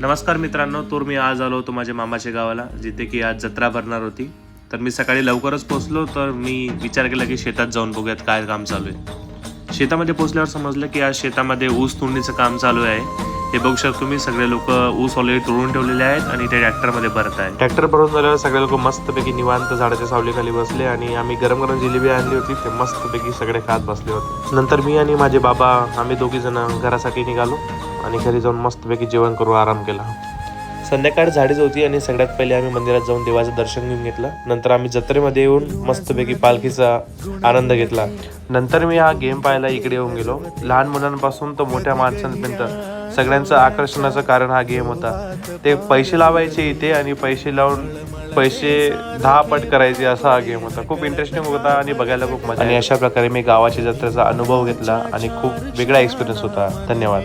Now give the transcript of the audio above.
नमस्कार मित्रांनो, तर मी आज आलो होतो माझ्या मामाच्या गावाला, जिथे की आज जत्रा भरणार होती. तर मी सकाळी लवकरच पोहोचलो. तर मी विचार केला की शेतात जाऊन बघूयात काय काम चालू आहे. शेतामध्ये पोहोचल्यावर समजलं की आज शेतामध्ये ऊस तोडणीचं काम चालू आहे. हे बघू शकता तुम्ही, सगळे लोक ऊस ऑलरेडी तोडून ठेवलेले आहेत आणि ते ट्रॅक्टरमध्ये भरत आहेत. ट्रॅक्टर भरून झाल्यावर सगळे लोक मस्तपैकी निवांत झाडाच्या सावलीखाली बसले आणि आम्ही गरम गरम जिलेबी आणली होती, ते मस्तपैकी सगळे खात बसले होते. नंतर मी आणि माझे बाबा आम्ही दोघी जण घरासाठी निघालो आणि घरी जाऊन मस्तपैकी जेवण करून आराम केला. संध्याकाळ झाडीच होती आणि सगळ्यात पहिले आम्ही मंदिरात जाऊन देवाचं दर्शन घेऊन घेतलं. नंतर आम्ही जत्रेमध्ये येऊन मस्तपैकी पालखीचा आनंद घेतला. नंतर मी हा गेम पाहायला इकडे येऊन गेलो. लहान मुलांपासून तर मोठ्या माणसांपर्यंत सगळ्यांचं आकर्षणाचं कारण हा गेम होता. ते पैसे लावायचे इथे आणि पैसे लावून पैसे 10 पट करायचे, असा हा गेम होता. खूप इंटरेस्टिंग होता आणि बघायला खूप मजा. आणि अशा प्रकारे मी गावाची जत्रेचा अनुभव घेतला आणि खूप वेगळा एक्सपिरियन्स होता. धन्यवाद.